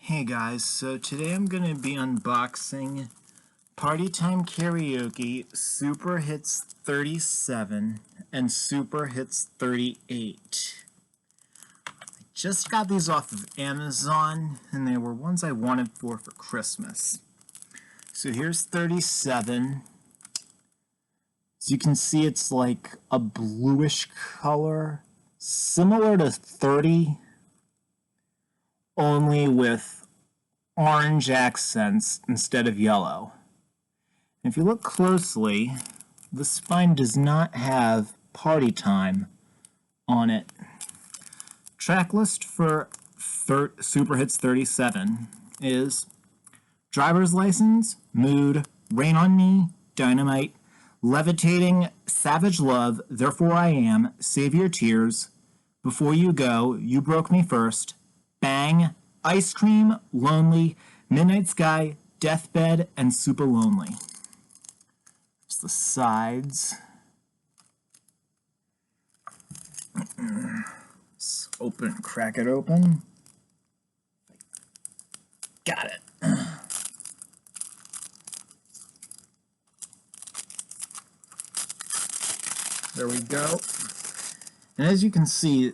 Hey guys, so today I'm going to be unboxing Party Time Karaoke Super Hits 37 and Super Hits 38. I just got these off of Amazon and they were ones I wanted for Christmas. So here's 37. As you can see, it's like a bluish color, similar to 30, only with orange accents instead of yellow. If you look closely, the spine does not have Party Time on it. Track list for Super Hits 37 is Driver's License, Mood, Rain on Me, Dynamite, Levitating, Savage Love, Therefore I Am, Save Your Tears, Before You Go, You Broke Me First, Bang, Ice Cream, Lonely, Midnight Sky, Deathbed, and Super Lonely. There's the sides. Let's crack it open. Got it. There we go. And as you can see,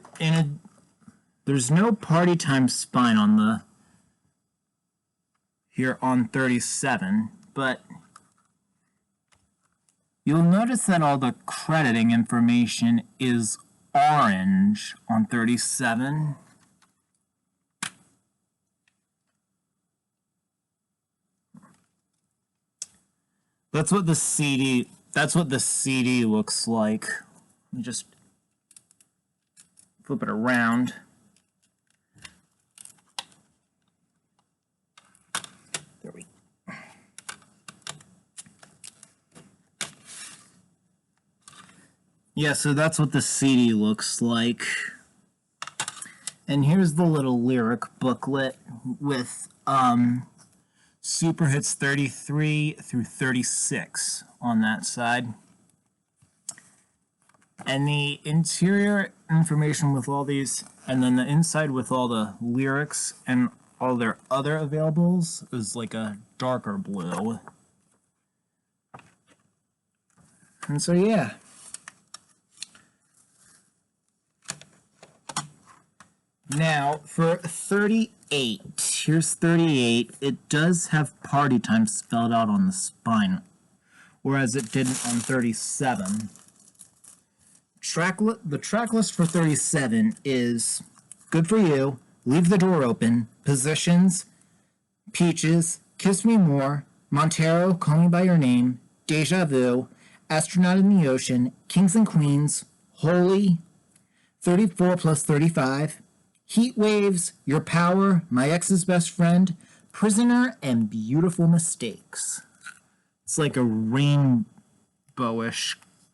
there's no Party Time spine on here on 37, but you'll notice that all the crediting information is orange on 37. That's what the CD looks like. Let me just flip it around. There we go. Yeah, so that's what the CD looks like. And here's the little lyric booklet with Super Hits 33 through 36 on that side. And the interior information with all these, and then the inside with all the lyrics and all their other availables is like a darker blue. And so yeah. Now for 38, here's 38. It does have Party Time spelled out on the spine, whereas it didn't on 37. The track list for 37 is Good For You, Leave the Door Open, Positions, Peaches, Kiss Me More, Montero, Call Me By Your Name, Deja Vu, Astronaut in the Ocean, Kings and Queens, Holy, 34 plus 35, Heat Waves, Your Power, My Ex's Best Friend, Prisoner, and Beautiful Mistakes. It's like a rainbowish,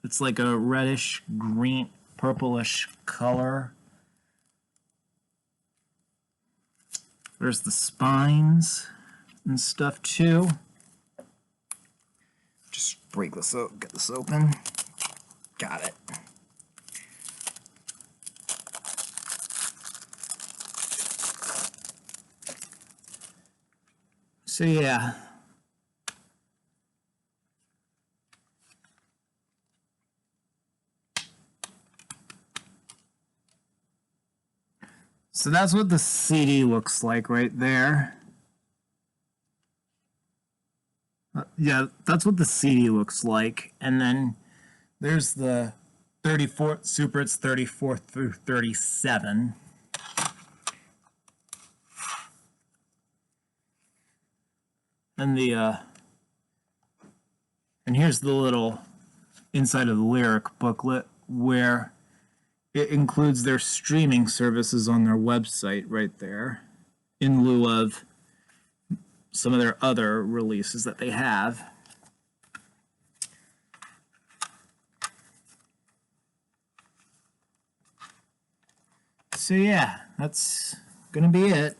it's like a reddish, green, purplish color. There's the spines and stuff too. Just break this up, get this open. Got it. So yeah. So that's what the CD looks like right there. Yeah, that's what the CD looks like. And then there's the 34, Super Hits 34 through 37. And and here's the little inside of the lyric booklet where it includes their streaming services on their website right there, in lieu of some of their other releases that they have. So yeah, that's gonna be it.